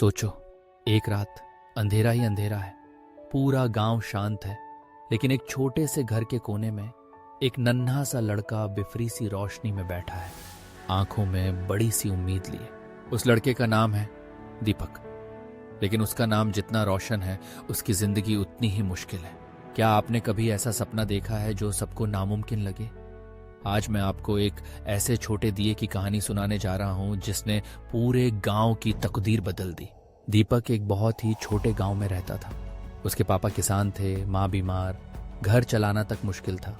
सोचो, एक रात, अंधेरा ही अंधेरा है, पूरा गांव शांत है, लेकिन एक छोटे से घर के कोने में एक नन्हा सा लड़का बिफरी सी रोशनी में बैठा है, आंखों में बड़ी सी उम्मीद लिए। उस लड़के का नाम है दीपक, लेकिन उसका नाम जितना रोशन है, उसकी जिंदगी उतनी ही मुश्किल है। क्या आपने कभी ऐसा सपना देखा है जो सबको नामुमकिन लगे? आज मैं आपको एक ऐसे छोटे दिए की कहानी सुनाने जा रहा हूं जिसने पूरे गांव की तकदीर बदल दी। दीपक एक बहुत ही छोटे गांव में रहता था। उसके पापा किसान थे, माँ बीमार, घर चलाना तक मुश्किल था,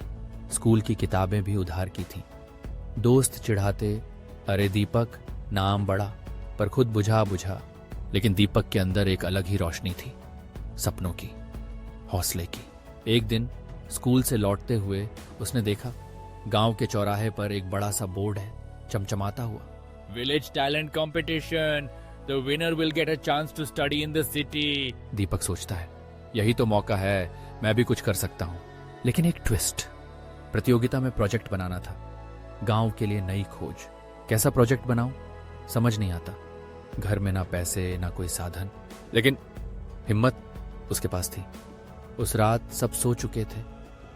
स्कूल की किताबें भी उधार की थीं। दोस्त चिढ़ाते, अरे दीपक, नाम बड़ा पर खुद बुझा बुझा। लेकिन दीपक के अंदर एक अलग ही रोशनी थी, सपनों की, हौसले की। एक दिन स्कूल से लौटते हुए उसने देखा, गांव के चौराहे पर एक बड़ा सा बोर्ड है, चमचमाता हुआ, village talent competition, the winner will get a chance to study in the city. Deepak सोचता है, यही तो मौका है, मैं भी कुछ कर सकता हूं। लेकिन एक ट्विस्ट, प्रतियोगिता में प्रोजेक्ट बनाना था, गांव के लिए नई खोज। कैसा प्रोजेक्ट बनाऊं समझ नहीं आता। घर में ना पैसे ना कोई साधन, लेकिन हिम्मत उसके पास थी। उस रात सब सो चुके थे।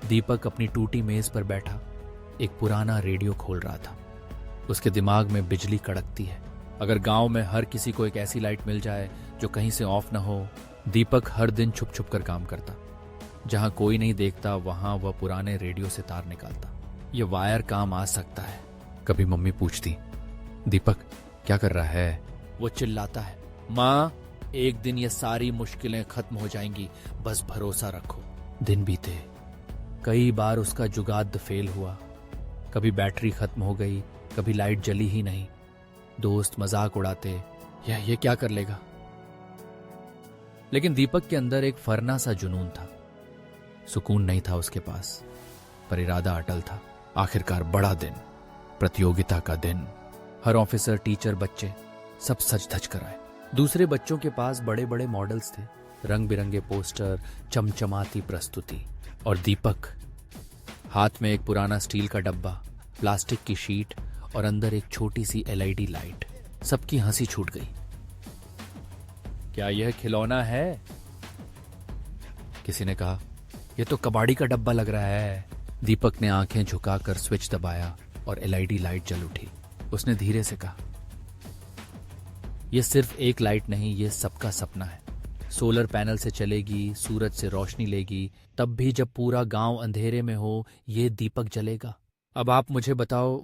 दीपक अपनी टूटी मेज पर बैठा एक पुराना रेडियो खोल रहा था। उसके दिमाग में बिजली कड़कती है। अगर गांव में हर किसी को एक ऐसी लाइट मिल जाए जो कहीं से ऑफ ना हो। दीपक हर दिन छुप छुप कर काम करता। जहां कोई नहीं देखता वहां वह पुराने रेडियो से तार निकालता। यह वायर काम आ सकता है। कभी मम्मी पूछती, दीपक क्या कर रहा है? वो चिल्लाता है, माँ, एक दिन ये सारी मुश्किलें खत्म हो जाएंगी, बस भरोसा रखो। दिन बीते, कई बार उसका जुगाड़ फेल हुआ। कभी बैटरी खत्म हो गई, कभी लाइट जली ही नहीं। दोस्त मजाक उड़ाते, ये क्या कर लेगा? लेकिन दीपक के अंदर एक फरना सा जुनून था। सुकून नहीं था उसके पास, पर इरादा अटल था। आखिरकार बड़ा दिन, प्रतियोगिता का दिन। हर ऑफिसर, टीचर, बच्चे सब सज धज कर आए। दूसरे बच्चों के पास बड़े बड़े मॉडल्स थे, रंग बिरंगे पोस्टर, चमचमाती प्रस्तुति। और दीपक, हाथ में एक पुराना स्टील का डब्बा, प्लास्टिक की शीट और अंदर एक छोटी सी LED लाइट। सबकी हंसी छूट गई। क्या यह खिलौना है? किसी ने कहा, यह तो कबाड़ी का डब्बा लग रहा है। दीपक ने आंखें झुकाकर स्विच दबाया और LED लाइट जल उठी। उसने धीरे से कहा, यह सिर्फ एक लाइट नहीं, यह सबका सपना है। सोलर पैनल से चलेगी, सूरज से रोशनी लेगी, तब भी जब पूरा गांव अंधेरे में हो, ये दीपक जलेगा। अब आप मुझे बताओ,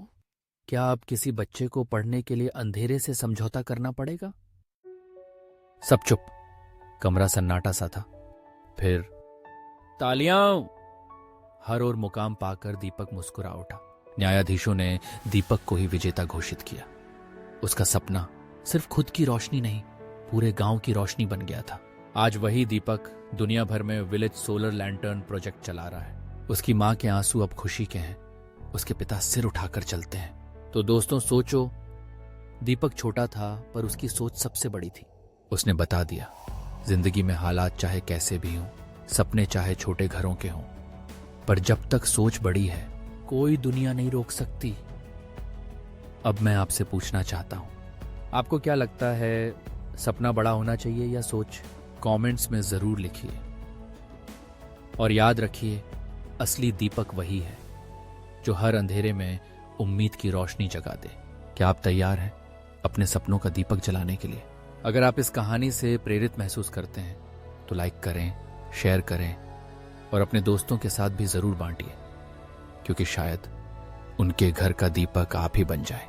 क्या अब किसी बच्चे को पढ़ने के लिए अंधेरे से समझौता करना पड़ेगा? सब चुप, कमरा सन्नाटा सा था। फिर तालियां! हर ओर मुकाम पाकर दीपक मुस्कुरा उठा। न्यायाधीशों ने दीपक को ही विजेता घोषित किया। उसका सपना सिर्फ खुद की रोशनी नहीं, पूरे गांव की रोशनी बन गया था। आज वही दीपक दुनिया भर में विलेज सोलर लैंटर्न प्रोजेक्ट चला रहा है। उसकी मां के आंसू अब खुशी के हैं, उसके पिता सिर उठाकर चलते हैं। तो दोस्तों सोचो, दीपक छोटा था पर उसकी सोच सबसे बड़ी थी। उसने बता दिया, जिंदगी में हालात चाहे कैसे भी हों, सपने चाहे छोटे घरों के हों, पर जब तक सोच बड़ी है, कोई दुनिया नहीं रोक सकती। अब मैं आपसे पूछना चाहता हूं, आपको क्या लगता है, सपना बड़ा होना चाहिए या सोच? कमेंट्स में जरूर लिखिए। और याद रखिए, असली दीपक वही है जो हर अंधेरे में उम्मीद की रोशनी जगा दे। क्या आप तैयार हैं अपने सपनों का दीपक जलाने के लिए? अगर आप इस कहानी से प्रेरित महसूस करते हैं तो लाइक करें, शेयर करें और अपने दोस्तों के साथ भी जरूर बांटिए, क्योंकि शायद उनके घर का दीपक आप ही बन जाए।